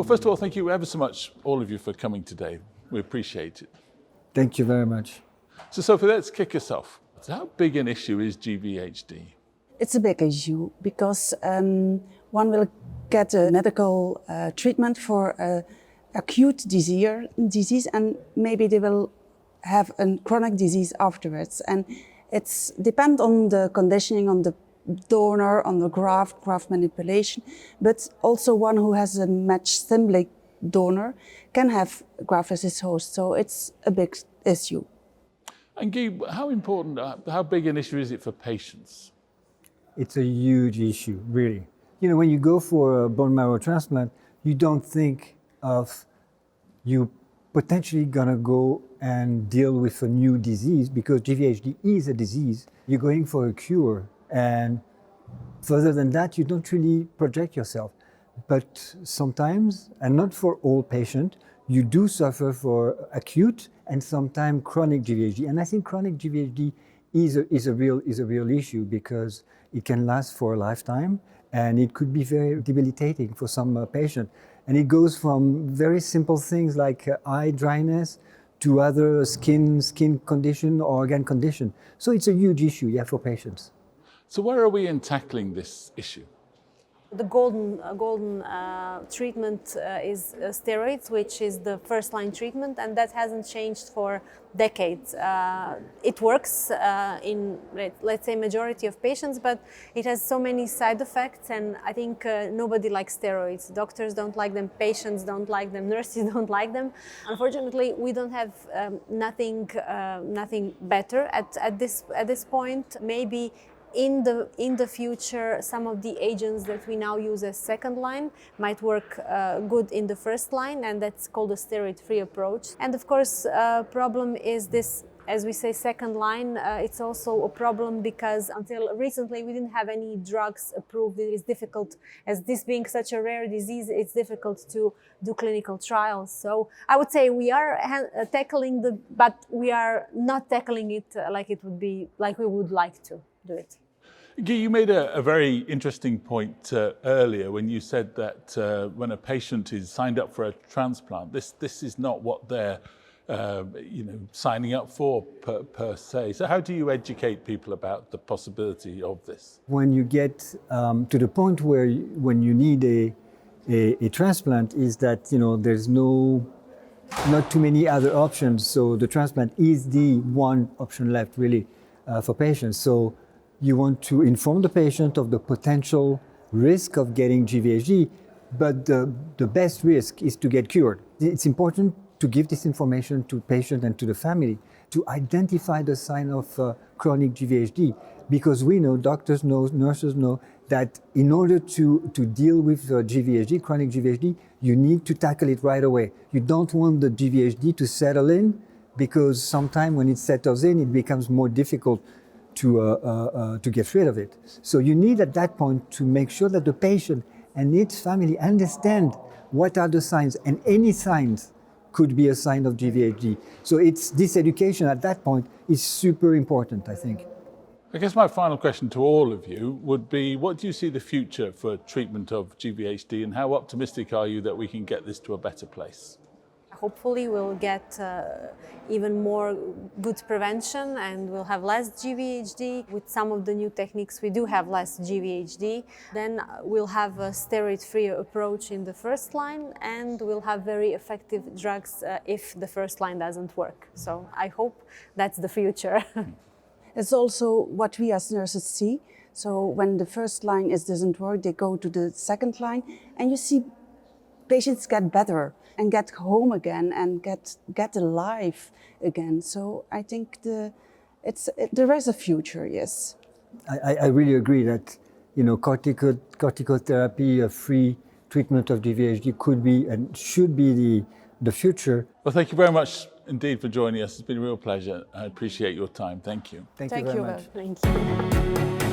Well, first of all, thank you ever so much, all of you, for coming today. We appreciate it. Thank you very much. So Sophie, let's kick us off. So how big an issue is GvHD? It's a big issue because one will get a medical treatment for acute disease and maybe they will have a chronic disease afterwards. And it's depend on the conditioning, on the donor, on the graft manipulation, but also one who has a matched stem donor can have graft-versus-host. So it's a big issue. And Guy, how big an issue is it for patients? It's a huge issue, really. You know, when you go for a bone marrow transplant, you don't think of you potentially gonna go and deal with a new disease because GvHD is a disease. You're going for a cure. And further than that, you don't really project yourself. But sometimes, and not for all patients, you do suffer for acute and sometimes chronic GvHD. And I think chronic GvHD is a real issue because it can last for a lifetime and it could be very debilitating for some patients. And it goes from very simple things like eye dryness to other skin condition or organ condition. So it's a huge issue, yeah, for patients. So where are we in tackling this issue? The golden treatment is steroids, which is the first-line treatment, and that hasn't changed for decades. It works in, let's say, majority of patients, but it has so many side effects, and I think nobody likes steroids. Doctors don't like them, patients don't like them, nurses don't like them. Unfortunately, we don't have nothing better at this point. Maybe in the future, some of the agents that we now use as second line might work good in the first line, and that's called a steroid-free approach. And of course, problem is this, as we say, second line. It's also a problem because until recently we didn't have any drugs approved. It is difficult, as this being such a rare disease, it's difficult to do clinical trials. So I would say we are tackling but we are not tackling it like we would like to do it. Guy, you made a very interesting point earlier when you said that when a patient is signed up for a transplant, this is not what they're signing up for per se. So how do you educate people about the possibility of this? When you get to the point where when you need a transplant, is that there's not too many other options. So the transplant is the one option left really for patients. So you want to inform the patient of the potential risk of getting GvHD, but the best risk is to get cured. It's important to give this information to patient and to the family to identify the sign of chronic GvHD, because we know, doctors know, nurses know, that in order to deal with GvHD, chronic GvHD, you need to tackle it right away. You don't want the GvHD to settle in, because sometime when it settles in, it becomes more difficult to get rid of it. So you need at that point to make sure that the patient and its family understand what are the signs, and any signs could be a sign of GvHD. So it's this education at that point is super important, I think. I guess my final question to all of you would be, what do you see the future for treatment of GvHD, and how optimistic are you that we can get this to a better place? Hopefully we'll get even more good prevention and we'll have less GvHD. With some of the new techniques we do have less GvHD. Then we'll have a steroid-free approach in the first line, and we'll have very effective drugs if the first line doesn't work. So I hope that's the future. It's also what we as nurses see. So when the first line doesn't work, they go to the second line, and you see patients get better and get home again and get alive again. So I think there is a future, yes. I really agree that corticotherapy, a free treatment of GvHD could be and should be the future. Well, thank you very much indeed for joining us. It's been a real pleasure. I appreciate your time. Thank you. Thank you very much. Thank you.